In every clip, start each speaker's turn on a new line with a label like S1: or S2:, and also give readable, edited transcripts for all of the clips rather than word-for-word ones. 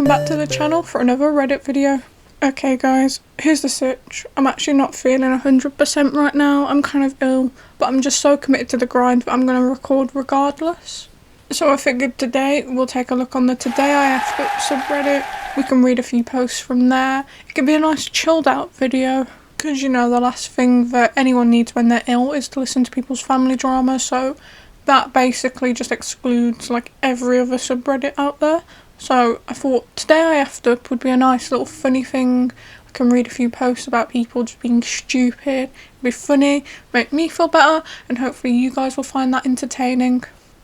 S1: welcome back to the channel for another Reddit video. Okay guys, here's the sitch. I'm actually not feeling 100% right now. I'm kind of ill, but I'm just so committed to the grind that I'm going to record regardless. So I figured today we'll take a look on the Today I Effed Up subreddit. We can read a few posts from there. It could be a nice chilled out video, because you know the last thing that anyone needs when they're ill is to listen to people's family drama, so that basically just excludes like every other subreddit out there. So I thought Today I Effed Up would be a nice little funny thing. I can read a few posts about people just being stupid, it'd be funny, make me feel better, and hopefully you guys will find that entertaining.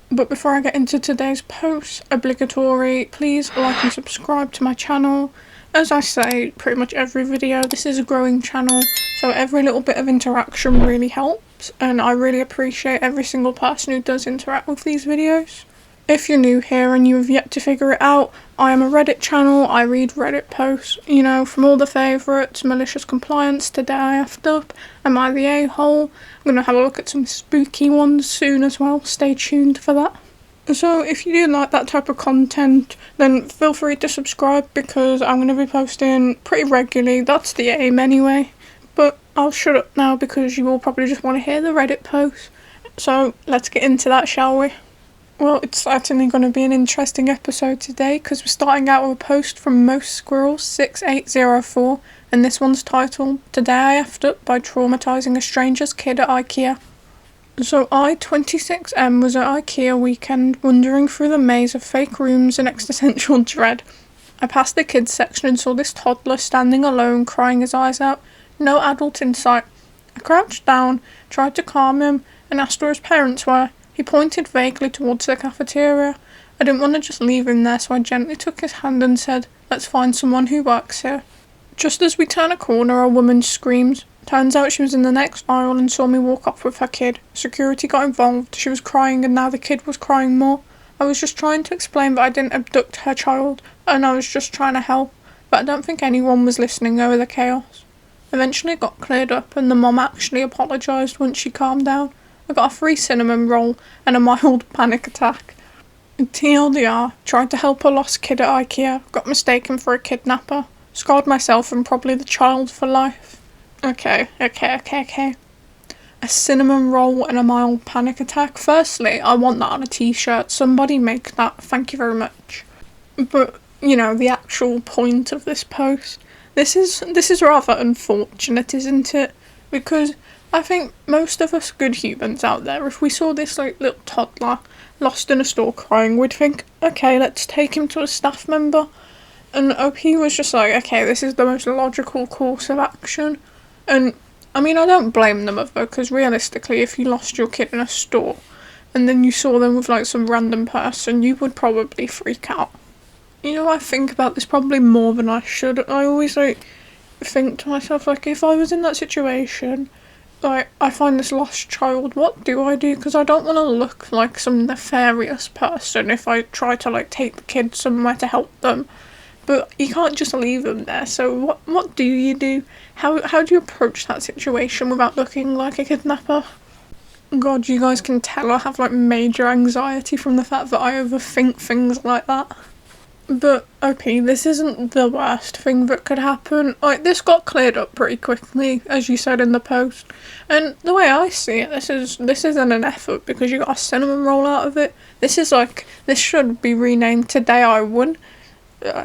S1: But before I get into today's post, obligatory, please like and subscribe to my channel. As I say pretty much every video, this is a growing channel, so every little bit of interaction really helps, and I really appreciate every single person who does interact with these videos. If you're new here and you have yet to figure it out, I am a Reddit channel. I read Reddit posts, you know, from all the favourites, Malicious Compliance, Today I Effed Up, Am I the A-hole? I'm going to have a look at some spooky ones soon as well, stay tuned for that. So if you do like that type of content, then feel free to subscribe because I'm going to be posting pretty regularly. That's the aim anyway. But I'll shut up now because you will probably just want to hear the Reddit post. So let's get into that, shall we? Well, it's certainly going to be an interesting episode today because we're starting out with a post from Most Squirrel 6804, and this one's titled Today I Effed Up by Traumatising a Stranger's Kid at IKEA. So I, 26M, was at IKEA weekend wandering through the maze of fake rooms and existential dread. I passed the kids section and saw this toddler standing alone, crying his eyes out. No adult in sight. I crouched down, tried to calm him, and asked where his parents were. He pointed vaguely towards the cafeteria. I didn't want to just leave him there, so I gently took his hand and said, "Let's find someone who works here." Just as we turn a corner, a woman screams. Turns out she was in the next aisle and saw me walk off with her kid. Security got involved. She was crying and now the kid was crying more. I was just trying to explain that I didn't abduct her child and I was just trying to help, but I don't think anyone was listening over the chaos. Eventually it got cleared up and the mom actually apologised once she calmed down. I got a free cinnamon roll and a mild panic attack. TLDR, tried to help a lost kid at IKEA, got mistaken for a kidnapper, scarred myself and probably the child for life. Okay. A cinnamon roll and a mild panic attack. Firstly, I want that on a t-shirt. Somebody make that. Thank you very much. But, you know, the actual point of this post. This is rather unfortunate, isn't it? Because I think most of us good humans out there, if we saw this like little toddler lost in a store crying, we'd think, okay, let's take him to a staff member. And OP was just like, okay, this is the most logical course of action. And I mean, I don't blame the mother, because realistically, if you lost your kid in a store and then you saw them with like some random person, you would probably freak out. You know, I think about this probably more than I should. I always like think to myself, like, if I was in that situation, like, I find this lost child, what do I do? Because I don't want to look like some nefarious person if I try to, like, take the kid somewhere to help them. But you can't just leave them there, so what do you do? How do you approach that situation without looking like a kidnapper? God, you guys can tell I have, like, major anxiety from the fact that I overthink things like that. But, OP, this isn't the worst thing that could happen. Like, this got cleared up pretty quickly, as you said in the post. And the way I see it, this isn't an effort because you got a cinnamon roll out of it. This should be renamed Today I Won.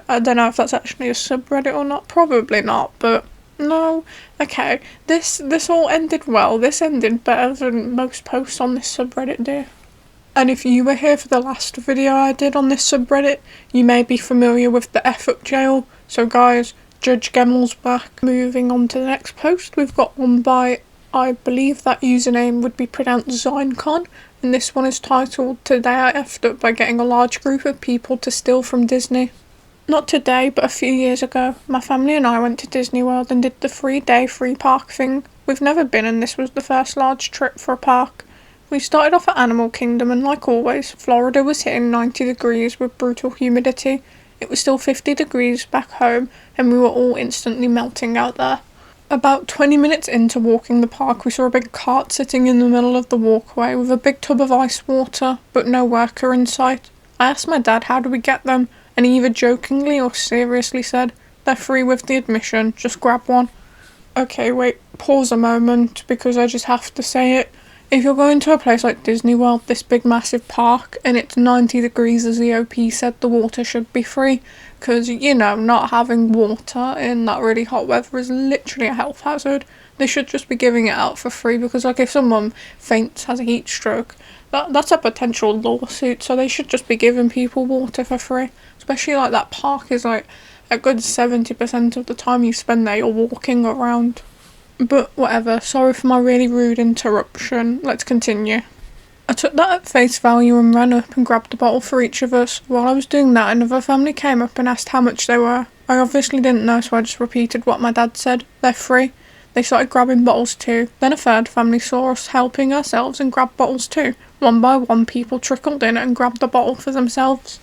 S1: I don't know if that's actually a subreddit or not. Probably not, but no. Okay, this all ended well. This ended better than most posts on this subreddit do. And if you were here for the last video I did on this subreddit, you may be familiar with the F-up jail. So guys, Judge Gemmel's back. Moving on to the next post, we've got one by, I believe that username would be pronounced Zyncon, and this one is titled Today I Effed Up by Getting a Large Group of People to Steal from Disney. Not today, but a few years ago, my family and I went to Disney World and did the 3-day free park thing. We've never been and this was the first large trip for a park. We started off at Animal Kingdom and like always, Florida was hitting 90 degrees with brutal humidity. It was still 50 degrees back home and we were all instantly melting out there. About 20 minutes into walking the park, we saw a big cart sitting in the middle of the walkway with a big tub of ice water, but no worker in sight. I asked my dad how do we get them, and he either jokingly or seriously said, "They're free with the admission, just grab one." Okay, wait, pause a moment, because I just have to say it. If you're going to a place like Disney World, this big massive park, and it's 90 degrees as the OP said, the water should be free, because, not having water in that really hot weather is literally a health hazard. They should just be giving it out for free, because if someone faints, has a heat stroke, that's a potential lawsuit, so they should just be giving people water for free. Especially that park is a good 70% of the time you spend there, you're walking around. But whatever, sorry for my really rude interruption, let's continue. I took that at face value and ran up and grabbed a bottle for each of us. While I was doing that, another family came up and asked how much they were. I obviously didn't know, so I just repeated what my dad said. They're free. They started grabbing bottles too. Then a third family saw us helping ourselves and grabbed bottles too. One by one, people trickled in and grabbed a bottle for themselves.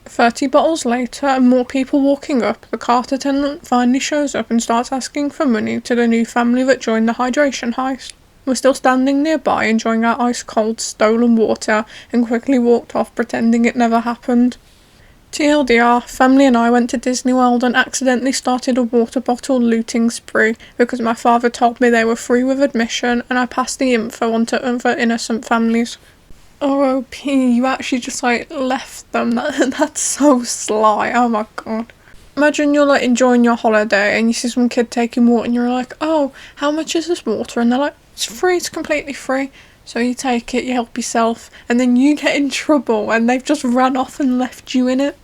S1: 30 bottles later, and more people walking up, the cart attendant finally shows up and starts asking for money to the new family that joined the hydration heist. We're still standing nearby enjoying our ice-cold stolen water and quickly walked off pretending it never happened. TLDR, family and I went to Disney World and accidentally started a water bottle looting spree because my father told me they were free with admission and I passed the info on to other innocent families. OOP, you actually just left them. That's so sly. Oh my god. Imagine you're enjoying your holiday and you see some kid taking water and you're like, "Oh, how much is this water?" And they're like, "It's free, it's completely free." So you take it, you help yourself, and then you get in trouble and they've just run off and left you in it.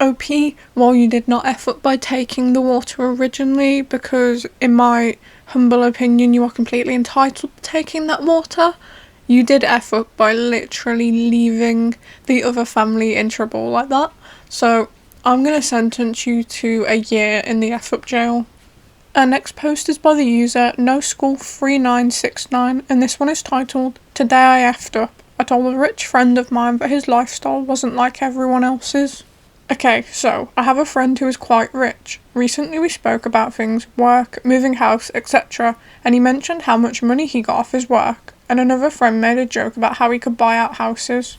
S1: OP, while you did not F up by taking the water originally, because in my humble opinion you are completely entitled to taking that water, you did F up by literally leaving the other family in trouble like that. So I'm going to sentence you to a year in the F up jail. Our next post is by the user NoSchool3969 and this one is titled, "Today I F'd up. I told a rich friend of mine that his lifestyle wasn't like everyone else's." Okay, so I have a friend who is quite rich. Recently we spoke about things, work, moving house, etc. and he mentioned how much money he got off his work, and another friend made a joke about how he could buy out houses.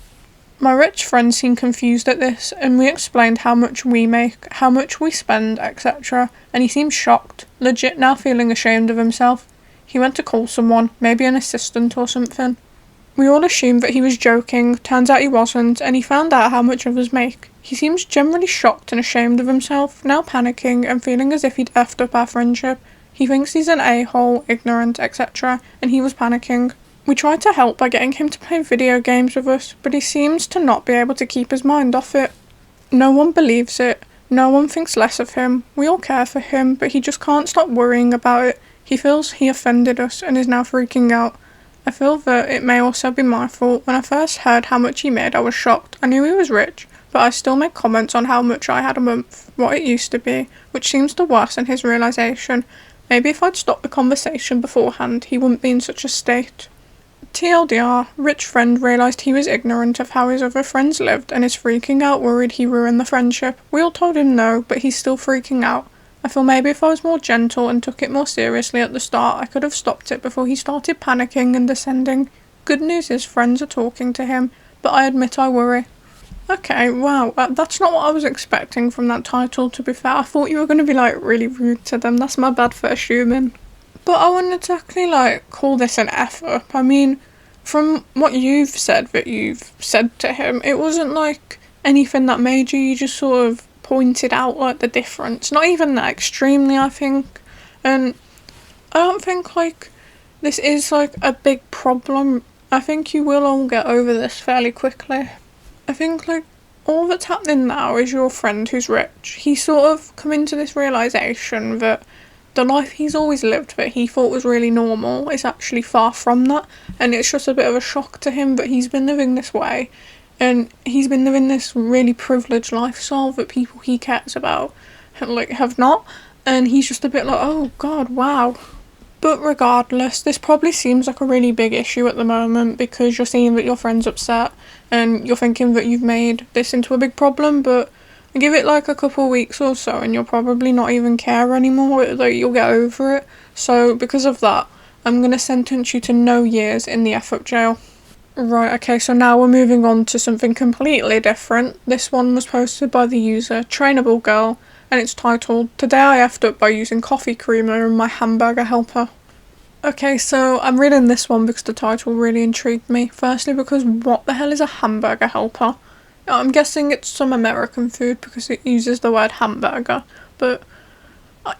S1: My rich friend seemed confused at this, and we explained how much we make, how much we spend, etc. and he seemed shocked, legit now feeling ashamed of himself. He went to call someone, maybe an assistant or something. We all assumed that he was joking, turns out he wasn't, and he found out how much others make. He seems generally shocked and ashamed of himself, now panicking and feeling as if he'd effed up our friendship. He thinks he's an a-hole, ignorant, etc. and he was panicking. We tried to help by getting him to play video games with us, but he seems to not be able to keep his mind off it. No one believes it, no one thinks less of him, we all care for him, but he just can't stop worrying about it. He feels he offended us and is now freaking out. I feel that it may also be my fault. When I first heard how much he made, I was shocked. I knew he was rich, but I still make comments on how much I had a month, what it used to be, which seems to worsen his realisation. Maybe if I'd stopped the conversation beforehand, he wouldn't be in such a state. TLDR, rich friend realised he was ignorant of how his other friends lived and is freaking out worried he ruined the friendship. We all told him no, but he's still freaking out. I feel maybe if I was more gentle and took it more seriously at the start, I could have stopped it before he started panicking and descending. Good news is friends are talking to him, but I admit I worry. Okay, wow, that's not what I was expecting from that title, to be fair. I thought you were going to be really rude to them. That's my bad for assuming. But I wouldn't exactly call this an F up. I mean, from what you've said that you've said to him, it wasn't anything that major. You just sort of pointed out the difference. Not even that extremely, I think. And I don't think this is a big problem. I think you will all get over this fairly quickly. I think all that's happening now is your friend who's rich. He's sort of come into this realisation that the life he's always lived that he thought was really normal is actually far from that, and it's just a bit of a shock to him that he's been living this way, and he's been living this really privileged lifestyle that people he cares about have not, and he's just a bit oh god, wow. But regardless, this probably seems like a really big issue at the moment because you're seeing that your friend's upset and you're thinking that you've made this into a big problem, but give it a couple of weeks or so and you'll probably not even care anymore, you'll get over it. So because of that, I'm going to sentence you to no years in the F up jail. Right, okay, so now we're moving on to something completely different. This one was posted by the user Trainable Girl, and it's titled, Today I effed up by using coffee creamer in my hamburger helper. Okay, so I'm reading this one because the title really intrigued me. Firstly, because what the hell is a hamburger helper? I'm guessing it's some American food because it uses the word hamburger, but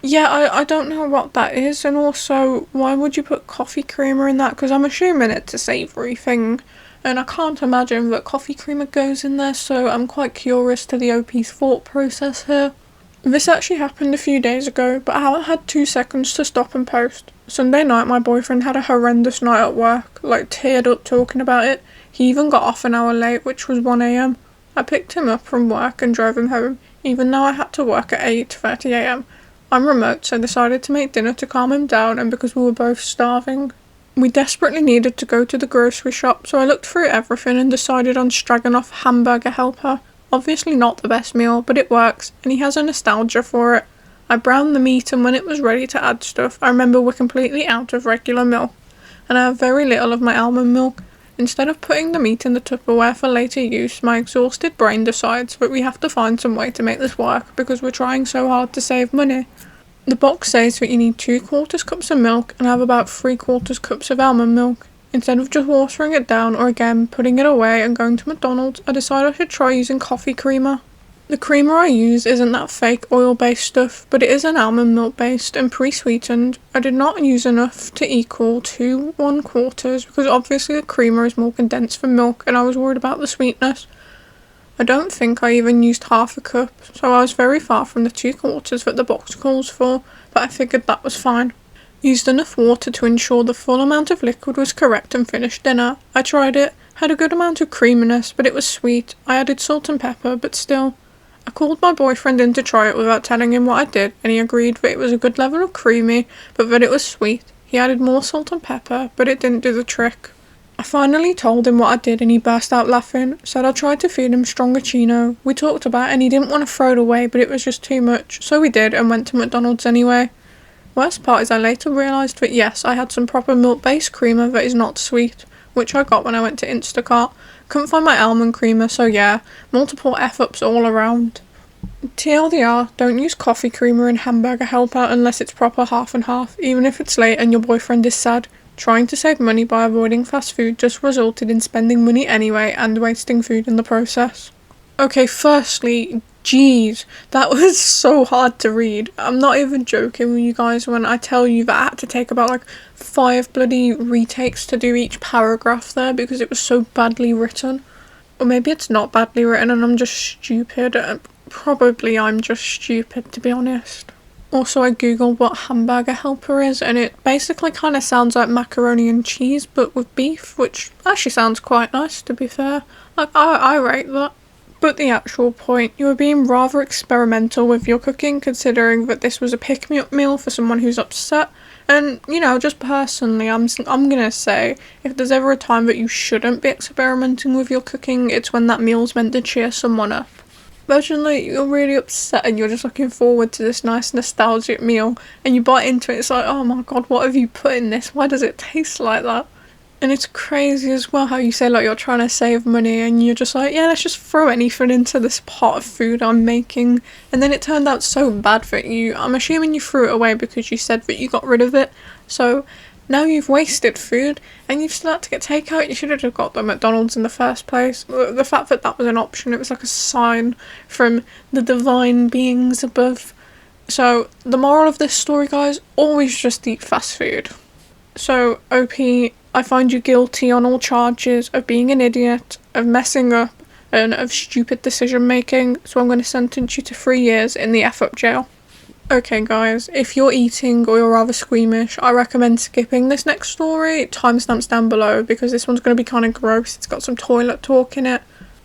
S1: yeah, I don't know what that is, and also, why would you put coffee creamer in that? Because I'm assuming it's a savoury thing, and I can't imagine that coffee creamer goes in there, so I'm quite curious to the OP's thought process here. This actually happened a few days ago, but I had 2 seconds to stop and post. Sunday night, my boyfriend had a horrendous night at work, like teared up talking about it. He even got off an hour late, which was 1 a.m. I picked him up from work and drove him home, even though I had to work at 8:30 a.m. I'm remote, so I decided to make dinner to calm him down, and because we were both starving. We desperately needed to go to the grocery shop, so I looked through everything and decided on Stroganoff Hamburger Helper. Obviously not the best meal, but it works, and he has a nostalgia for it. I browned the meat, and when it was ready to add stuff, I remember we're completely out of regular milk, and I have very little of my almond milk. Instead of putting the meat in the Tupperware for later use, my exhausted brain decides that we have to find some way to make this work because we're trying so hard to save money. The box says that you need 3/4 cups of milk and have about 3/4 cups of almond milk. Instead of just watering it down or again putting it away and going to McDonald's, I decided I should try using coffee creamer. The creamer I use isn't that fake oil-based stuff, but it is an almond milk-based and pre-sweetened. I did not use enough to equal 2 1/4 because obviously the creamer is more condensed than milk and I was worried about the sweetness. I don't think I even used half a cup, so I was very far from the 2/4 that the box calls for, but I figured that was fine. Used enough water to ensure the full amount of liquid was correct and finished dinner. I tried it, had a good amount of creaminess, but it was sweet. I added salt and pepper, but still. I called my boyfriend in to try it without telling him what I did, and he agreed that it was a good level of creamy, but that it was sweet. He added more salt and pepper, but it didn't do the trick. I finally told him what I did and he burst out laughing, said I tried to feed him strongachino. We talked about it and he didn't want to throw it away, but it was just too much, so we did and went to McDonald's anyway. Worst part is I later realised that yes, I had some proper milk-based creamer that is not sweet, which I got when I went to Instacart. Couldn't find my almond creamer, so yeah, multiple F-ups all around. TLDR, don't use coffee creamer in hamburger helper unless it's proper half and half, even if it's late and your boyfriend is sad. Trying to save money by avoiding fast food just resulted in spending money anyway and wasting food in the process. Okay, firstly, jeez, that was so hard to read. I'm not even joking with you guys when I tell you that I had to take about like 5 bloody retakes to do each paragraph there because it was so badly written. Or maybe it's not badly written and I'm just stupid. Probably I'm just stupid, to be honest. Also, I googled what hamburger helper is, and it basically kind of sounds like macaroni and cheese, but with beef, which actually sounds quite nice, to be fair. Like, I rate that. But the actual point, you were being rather experimental with your cooking, considering that this was a pick-me-up meal for someone who's upset. And, you know, just personally, I'm gonna say, if there's ever a time that you shouldn't be experimenting with your cooking, it's when that meal's meant to cheer someone up. Imagine like you're really upset and you're just looking forward to this nice nostalgic meal and you bite into it, it's like, oh my god, what have you put in this? Why does it taste like that? And it's crazy as well how you say like you're trying to save money and you're just like, yeah, let's just throw anything into this pot of food I'm making, and then it turned out so bad for you. I'm assuming you threw it away because you said that you got rid of it, so now you've wasted food and you've still had to get takeout. You should have got the McDonald's in the first place. The fact that that was an option, it was like a sign from the divine beings above. So the moral of this story, guys, always just eat fast food. So OP, I find you guilty on all charges of being an idiot, of messing up, and of stupid decision making, so I'm going to sentence you to 3 years in the F-up jail. Okay guys, if you're eating or you're rather squeamish, I recommend skipping this next story. Timestamps down below because this one's going to be kind of gross. It's got some toilet talk in it.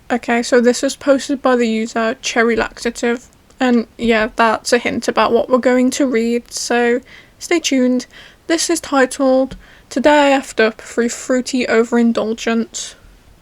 S1: Okay, so this was posted by the user Cherry Laxative, and yeah, that's a hint about what we're going to read, so stay tuned. This is titled, Today I effed up through fruity overindulgence.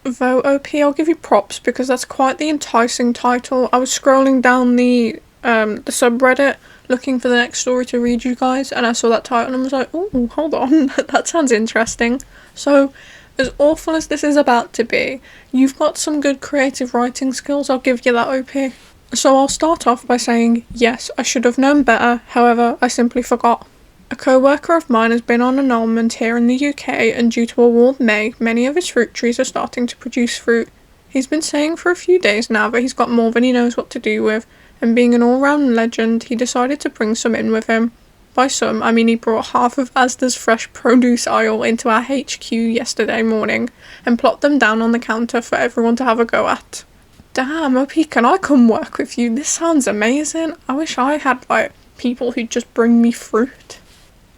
S1: Though OP, I'll give you props because that's quite the enticing title. I was scrolling down the subreddit looking for the next story to read you guys, and I saw that title and was like, oh, hold on, that sounds interesting. So As awful as this is about to be, you've got some good creative writing skills, I'll give you that, OP. So I'll start off by saying, yes, I should have known better, however, I simply forgot. A co-worker of mine has been on an almond here in the UK, and due to a warm May, many of his fruit trees are starting to produce fruit. He's been saying for a few days now that he's got more than he knows what to do with, and being an all-round legend, he decided to bring some in with him. By some, I mean he brought half of Asda's fresh produce aisle into our HQ yesterday morning, and plopped them down on the counter for everyone to have a go at. Damn, OP, can I come work with you? This sounds amazing. I wish I had, people who'd just bring me fruit.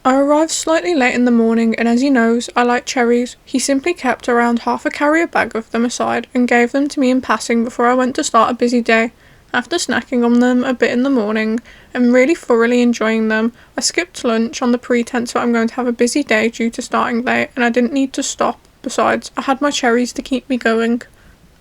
S1: I arrived slightly late in the morning, and as he knows, I like cherries. He simply kept around half a carrier bag of them aside, and gave them to me in passing before I went to start a busy day. After snacking on them a bit in the morning, and really thoroughly enjoying them, I skipped lunch on the pretense that I'm going to have a busy day due to starting late, and I didn't need to stop. Besides, I had my cherries to keep me going.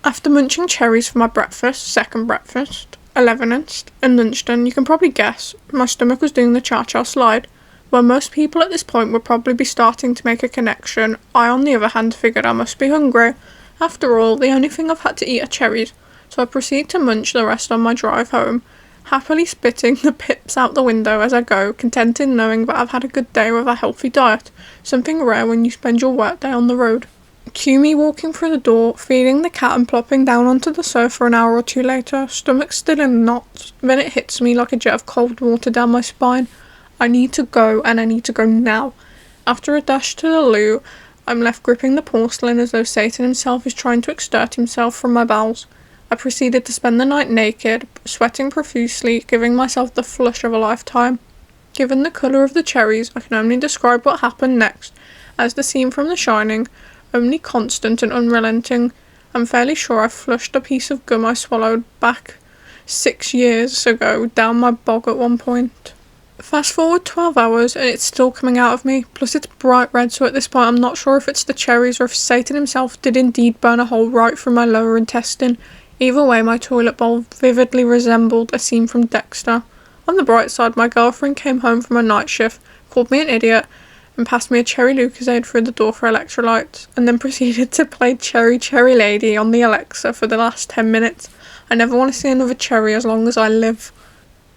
S1: After munching cherries for my breakfast, second breakfast, 11th, and lunchtime, you can probably guess, my stomach was doing the cha-cha slide. While most people at this point would probably be starting to make a connection, I on the other hand figured I must be hungry. After all, the only thing I've had to eat are cherries, so I proceed to munch the rest on my drive home, happily spitting the pips out the window as I go, content in knowing that I've had a good day with a healthy diet, something rare when you spend your workday on the road. Cue me walking through the door, feeding the cat and plopping down onto the sofa an hour or two later, stomach still in knots. Then it hits me like a jet of cold water down my spine. I need to go, and I need to go now. After a dash to the loo, I'm left gripping the porcelain as though Satan himself is trying to extort himself from my bowels. I proceeded to spend the night naked, sweating profusely, giving myself the flush of a lifetime. Given the colour of the cherries, I can only describe what happened next, as the scene from The Shining, only constant and unrelenting. I'm fairly sure I flushed a piece of gum I swallowed back 6 years ago down my bog at one point. Fast forward 12 hours and it's still coming out of me, plus it's bright red, so at this point I'm not sure if it's the cherries or if Satan himself did indeed burn a hole right through my lower intestine. Either way, my toilet bowl vividly resembled a scene from Dexter. On the bright side, my girlfriend came home from a night shift, called me an idiot, and passed me a cherry Lucozade through the door for electrolytes, and then proceeded to play Cherry Cherry Lady on the Alexa for the last 10 minutes. I never want to see another cherry as long as I live.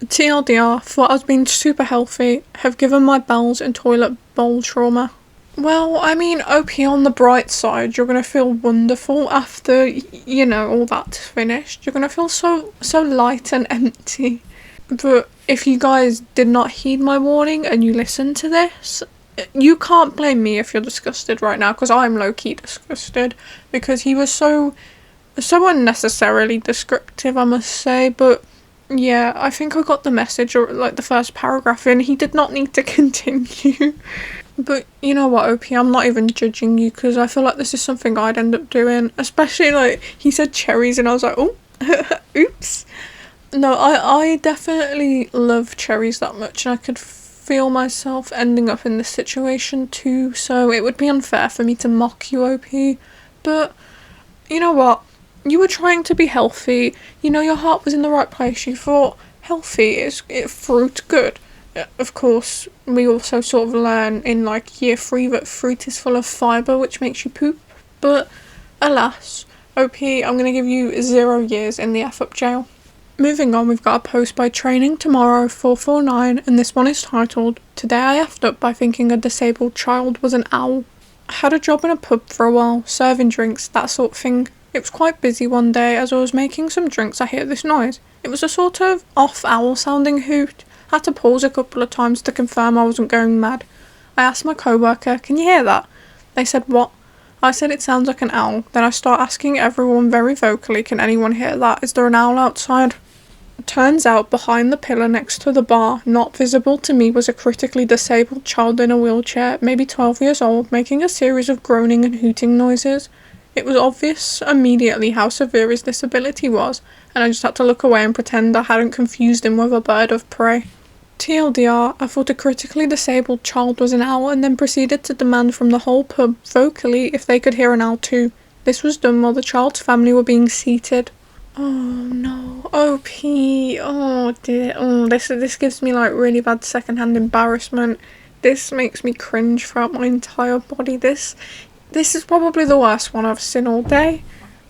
S1: TLDR, thought I was being super healthy, have given my bowels and toilet bowl trauma. Well, I mean, OP, on the bright side, you're going to feel wonderful after, all that's finished. You're going to feel so light and empty. But if you guys did not heed my warning and you listened to this, you can't blame me if you're disgusted right now, because I'm low-key disgusted, because he was so unnecessarily descriptive, I must say, but yeah, I think I got the message, or the first paragraph in. He did not need to continue. But you know what, OP, I'm not even judging you, because I feel like this is something I'd end up doing, especially, he said cherries, and I was like, oh, oops. No, I definitely love cherries that much, and I could feel myself ending up in this situation too, so it would be unfair for me to mock you, OP. But you know what? You were trying to be healthy. Your heart was in the right place. You thought healthy is fruit good. Of course, we also sort of learn in year 3 that fruit is full of fibre, which makes you poop. But alas, OP, I'm going to give you 0 years in the F-up jail. Moving on, we've got a post by Training Tomorrow 449, and this one is titled, Today I effed up by thinking a disabled child was an owl. I had a job in a pub for a while, serving drinks, that sort of thing. It was quite busy one day. As I was making some drinks, I heard this noise. It was a sort of off-owl sounding hoot. I had to pause a couple of times to confirm I wasn't going mad. I asked my co-worker, can you hear that? They said, what? I said it sounds like an owl. Then I start asking everyone very vocally, can anyone hear that? Is there an owl outside? Turns out behind the pillar next to the bar, not visible to me, was a critically disabled child in a wheelchair, maybe 12 years old, making a series of groaning and hooting noises. It was obvious immediately how severe his disability was, and I just had to look away and pretend I hadn't confused him with a bird of prey. TLDR, I thought a critically disabled child was an owl, and then proceeded to demand from the whole pub, vocally, if they could hear an owl too. This was done while the child's family were being seated. Oh no, OP, oh dear, this gives me really bad secondhand embarrassment. This makes me cringe throughout my entire body. This is probably the worst one I've seen all day.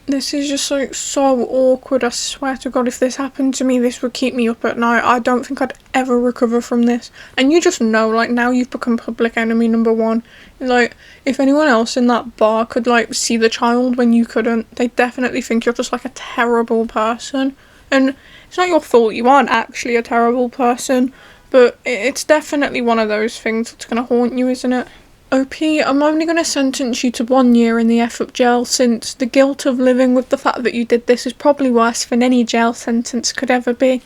S1: This is just like so awkward. I swear to God, if this happened to me, this would keep me up at night. I don't think I'd ever recover from this. And you just know, like, now you've become public enemy number one. Like, if anyone else in that bar could, like, see the child when you couldn't, they'd definitely think you're just, like, a terrible person. And it's not your fault, you aren't actually a terrible person. But it's definitely one of those things that's gonna haunt you, isn't it? OP, I'm only going to sentence you to 1 year in the F-up jail, since the guilt of living with the fact that you did this is probably worse than any jail sentence could ever be.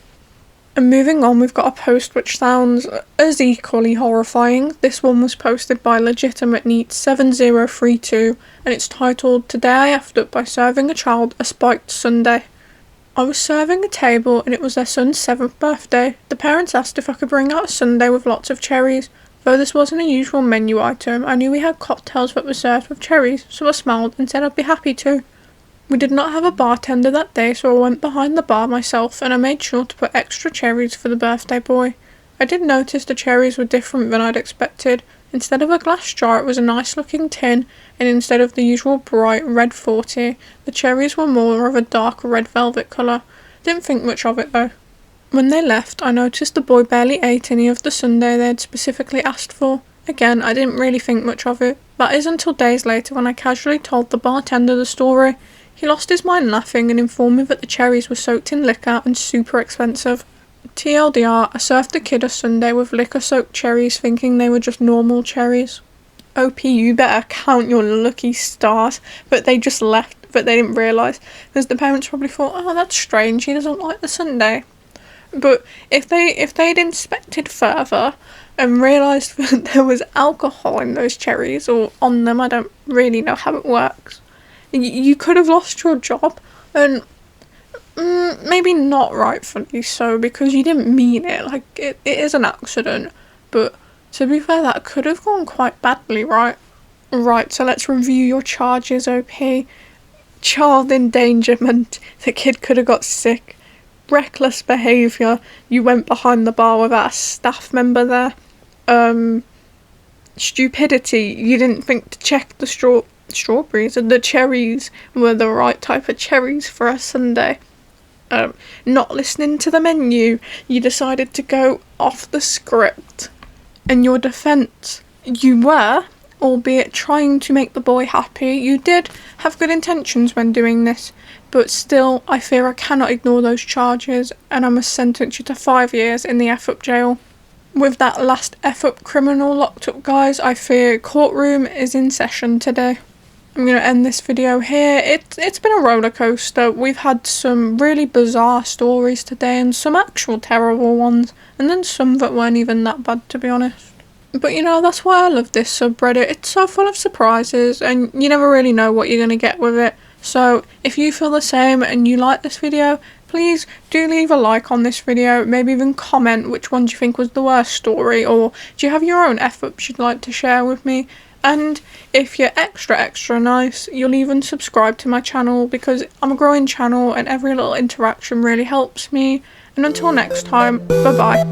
S1: And moving on, we've got a post which sounds as equally horrifying. This one was posted by Legitimate Neat 7032, and it's titled, "Today I effed up by serving a child a spiked sundae." I was serving a table and it was their son's 7th birthday. The parents asked if I could bring out a sundae with lots of cherries. Though this wasn't a usual menu item, I knew we had cocktails that were served with cherries, so I smiled and said I'd be happy to. We did not have a bartender that day, so I went behind the bar myself and I made sure to put extra cherries for the birthday boy. I did notice the cherries were different than I'd expected. Instead of a glass jar, it was a nice looking tin, and instead of the usual bright red 40, the cherries were more of a dark red velvet colour. Didn't think much of it though. When they left, I noticed the boy barely ate any of the sundae they had specifically asked for. Again, I didn't really think much of it. That is until days later when I casually told the bartender the story. He lost his mind laughing and informed me that the cherries were soaked in liquor and super expensive. TLDR, I served the kid a sundae with liquor-soaked cherries thinking they were just normal cherries. OP, you better count your lucky stars, but they just left, but they didn't realise, because the parents probably thought, oh, that's strange, he doesn't like the sundae. But if they'd inspected further and realised that there was alcohol in those cherries, or on them, I don't really know how it works, you could have lost your job. And maybe not rightfully so, because you didn't mean it. Like, it is an accident. But to be fair, that could have gone quite badly, right? Right, so let's review your charges, OP. Child endangerment. The kid could have got sick. Reckless behaviour, you went behind the bar without a staff member there. Stupidity, you didn't think to check the strawberries and the cherries were the right type of cherries for a sundae. Not listening to the menu, you decided to go off the script. And your defence, you were, albeit trying to make the boy happy, you did have good intentions when doing this. But still, I fear I cannot ignore those charges, and I must sentence you to 5 years in the F-up jail. With that last F-up criminal locked up, guys, I fear courtroom is in session today. I'm going to end this video here. It's been a roller coaster. We've had some really bizarre stories today, and some actual terrible ones, and then some that weren't even that bad, to be honest. But you know, that's why I love this subreddit. It's so full of surprises, and you never really know what you're going to get with it. So if you feel the same and you like this video, please do leave a like on this video, maybe even comment which one you think was the worst story, or do you have your own F-ups you'd like to share with me? And if you're extra nice, you'll even subscribe to my channel, because I'm a growing channel and every little interaction really helps me. And until next time, bye bye.